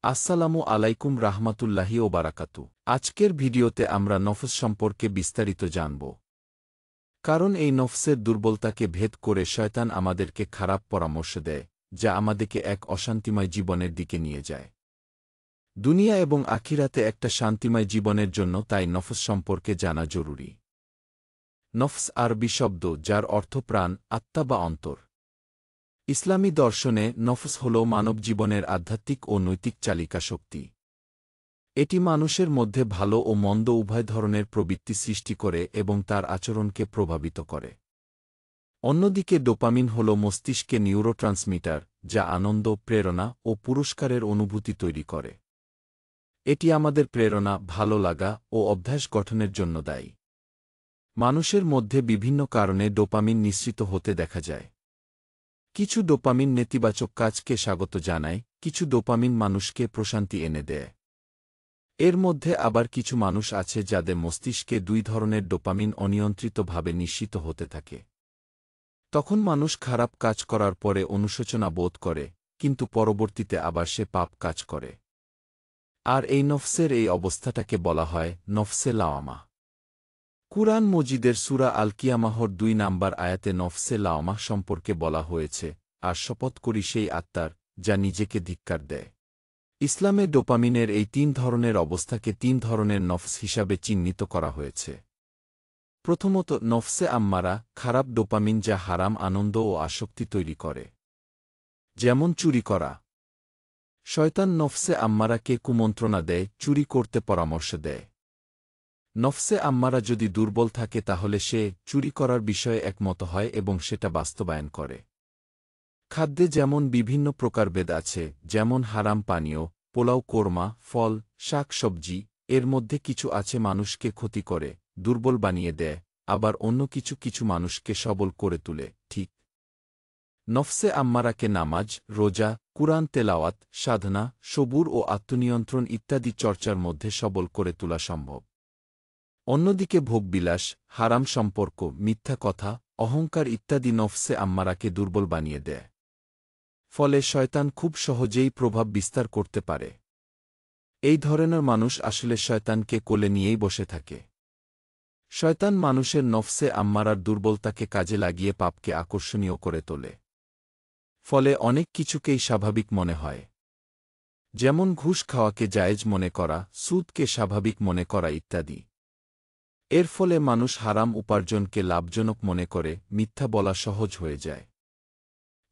আসসালামু আলাইকুম রাহমাতুল্লাহি ও বারাকাতু। আজকের ভিডিওতে আমরা নফস সম্পর্কে বিস্তারিত জানব। কারণ এই নফসের দুর্বলতাকে ভেদ করে শয়তান আমাদেরকে খারাপ পরামর্শ দেয়, যা আমাদেরকে এক অশান্তিময় জীবনের দিকে নিয়ে যায়। দুনিয়া এবং আখিরাতে একটা শান্তিময় জীবনের জন্য তাই নফস সম্পর্কে জানা জরুরি। নফস আরবি শব্দ যার অর্থ প্রাণ, আত্মা বা অন্তর। ইসলামী দর্শনে নফস হল মানব জীবনের আধ্যাত্মিক ও নৈতিক চালিকা শক্তি। এটি মানুষের মধ্যে ভালো ও মন্দ উভয় ধরনের প্রবৃত্তি সৃষ্টি করে এবং তার আচরণকে প্রভাবিত করে। অন্যদিকে ডোপামিন হল মস্তিষ্কে নিউরোট্রান্সমিটার, যা আনন্দ, প্রেরণা ও পুরস্কারের অনুভূতি তৈরি করে। এটি আমাদের প্রেরণা, ভালো লাগা ও অভ্যাস গঠনের জন্য দায়ী। মানুষের মধ্যে বিভিন্ন কারণে ডোপামিন নিঃসৃত হতে দেখা যায়। কিছু ডোপামিন নেতিবাচক কাজকে স্বাগত জানায়, কিছু ডোপামিন মানুষকে প্রশান্তি এনে দেয়। এর মধ্যে আবার কিছু মানুষ আছে যাদের মস্তিষ্কে দুই ধরনের ডোপামিন অনিয়ন্ত্রিতভাবে নিঃসৃত হতে থাকে। তখন মানুষ খারাপ কাজ করার পরে অনুশোচনা বোধ করে, কিন্তু পরবর্তীতে আবার সে পাপ কাজ করে। আর এই নফসের এই অবস্থাটাকে বলা হয় নফসে লাওয়ামা। কুরআন মজিদের সূরা আল কিয়ামাহর ২ নাম্বার আয়াতে নফসে লাওয়ামা সম্পর্কে বলা হয়েছে, আর শপথ করি সেই আত্মার, যা নিজেকে ধিক্কার দেয়। ইসলামে ডোপামিনের এই ৩ ধরনের অবস্থাকে ৩ ধরনের নফস হিসাবে চিহ্নিত করা হয়েছে। প্রথমত, নফসে আম্মারা, খারাপ ডোপামিন যা হারাম আনন্দ ও আসক্তি তৈরি করে। যেমন চুরি করা। শয়তান নফসে আম্মারাকে কুমন্ত্রণা দেয়, চুরি করতে পরামর্শ দেয়। নফসে আম্মারা যদি দুর্বল থাকে তাহলে সে চুরি করার বিষয়ে একমত হয় এবং সেটা বাস্তবায়ন করে। খাদ্যে যেমন বিভিন্ন প্রকারভেদ আছে, যেমন হারাম পানীয়, পোলাও, কোরমা, ফল, শাক সবজি, এর মধ্যে কিছু আছে মানুষকে ক্ষতি করে, দুর্বল বানিয়ে দেয়, আবার অন্য কিছু কিছু মানুষকে সবল করে তুলে। ঠিক নফসে আম্মারাকে নামাজ, রোজা, কুরআন তেলাওয়াত, সাধনা, সবুর ও আত্মনিয়ন্ত্রণ ইত্যাদি চর্চার মধ্যে সবল করে তোলা সম্ভব। অন্যদিকে ভোগবিলাস, হারাম সম্পর্ক, মিথ্যা কথা, অহংকার ইত্যাদি নফসে আম্মারাকে দুর্বল বানিয়ে দেয়। ফলে শয়তান খুব সহজেই প্রভাব বিস্তার করতে পারে। এই ধরনের মানুষ আসলে শয়তানকে কোলে নিয়েই বসে থাকে। শয়তান মানুষের নফসে আম্মারার দুর্বলতাকে কাজে লাগিয়ে পাপকে আকর্ষণীয় করে তোলে। ফলে অনেক কিছুকেই স্বাভাবিক মনে হয়। যেমন ঘুষ খাওয়াকে জায়েজ মনে করা, সুদকে স্বাভাবিক মনে করা ইত্যাদি। এর ফলে মানুষ হারাম উপার্জনকে লাভজনক মনে করে, মিথ্যা বলা সহজ হয়ে যায়।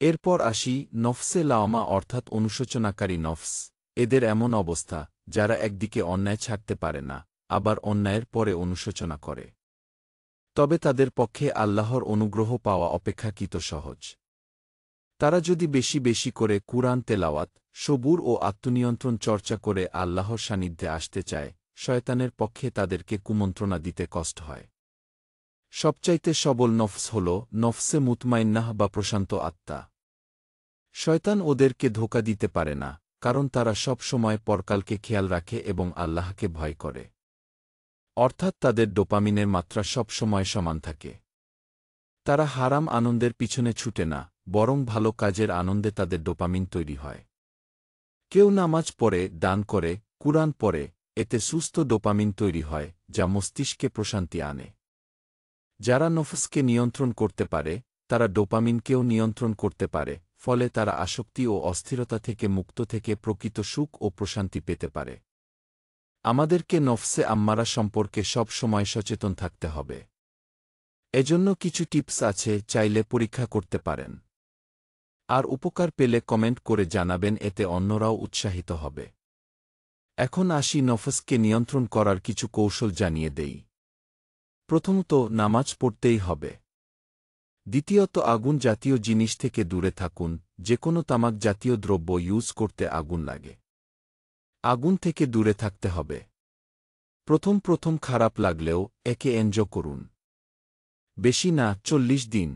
এরপর আসি নফসে লাওয়ামা অর্থাৎ অনুশোচনাকারী নফস। এদের এমন অবস্থা, যারা একদিকে অন্যায় ছাড়তে পারে না, আবার অন্যায়ের পরে অনুশোচনা করে। তবে তাদের পক্ষে আল্লাহর অনুগ্রহ পাওয়া অপেক্ষাকৃত সহজ। তারা যদি বেশি বেশি করে কুরআন তেলাওয়াত, সবুর ও আত্মনিয়ন্ত্রণ চর্চা করে আল্লাহর সান্নিধ্যে আসতে চায়, শয়তানের পক্ষে তাদেরকে কুমন্ত্রণা দিতে কষ্ট হয়। সবচাইতে সবল নফস হল নফসে মুতমাইন্নাহ বা প্রশান্ত আত্মা। শয়তান ওদেরকে ধোঁকা দিতে পারে না, কারণ তারা সব সময় পরকালকে খেয়াল রাখে এবং আল্লাহকে ভয় করে। অর্থাৎ তাদের ডোপামিনের মাত্রা সব সময় সমান থাকে। তারা হারাম আনন্দের পিছনে ছুটে না, বরং ভালো কাজের আনন্দে তাদের ডোপামিন তৈরি হয়। কেউ নামাজ পড়ে, দান করে, কুরআন পড়ে, এতে সুস্থ ডোপামিন তৈরি হয়, যা মস্তিষ্কে প্রশান্তি আনে। যারা নফসকে নিয়ন্ত্রণ করতে পারে, তারা ডোপামিনকেও নিয়ন্ত্রণ করতে পারে, ফলে তারা আসক্তি ও অস্থিরতা থেকে মুক্ত থেকে প্রকৃত সুখ ও প্রশান্তি পেতে পারে। আমাদেরকে নফসে আম্মারা সম্পর্কে সব সময় সচেতন থাকতে হবে। এজন্য কিছু টিপস আছে, চাইলে পরীক্ষা করতে পারেন। আর উপকার পেলে কমেন্ট করে জানাবেন, এতে অন্যরাও উৎসাহিত হবে। এখন আসি নফসকে নিয়ন্ত্রণ করার কিছু কৌশল জানিয়ে দেই। প্রথমত, নামাজ পড়তেই হবে। দ্বিতীয়ত, আগুন জাতীয় জিনিস থেকে দূরে থাকুন, যেকোনো তামাক জাতীয় দ্রব্য ইউজ করতে আগুন লাগে। আগুন থেকে দূরে থাকতে হবে। প্রথম প্রথম খারাপ লাগলেও একে এনজয় করুন। বেশি না, ৪০ দিন।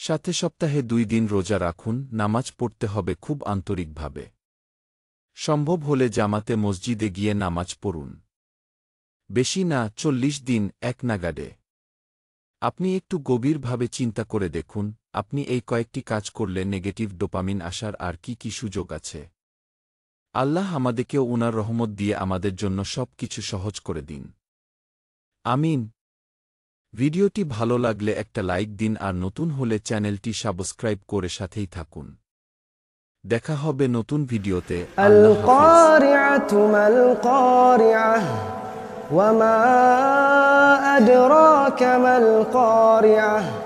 সাথে সপ্তাহে ২ দিন রোজা রাখুন, নামাজ পড়তে হবে খুব আন্তরিকভাবে। সম্ভব হলে জামাতে মসজিদে গিয়ে নামাজ পড়ুন। বেশি না, ৪০ দিন এক নাগাড়ে। আপনি একটু গভীরভাবে চিন্তা করে দেখুন, আপনি এই কয়েকটি কাজ করলে নেগেটিভ ডোপামিন আসার আর কি কি সুযোগ আছে। আল্লাহ আমাদেরকেও উনার রহমত দিয়ে আমাদের জন্য সব কিছু সহজ করে দিন। আমিন। ভিডিওটি ভালো লাগলে একটা লাইক দিন আর নতুন হলে চ্যানেলটি সাবস্ক্রাইব করে সাথেই থাকুন। দেখা হবে নতুন ভিডিওতে। আল্লাহ হাফেজ। القارعة ما القارعة وما أدراك ما القارعة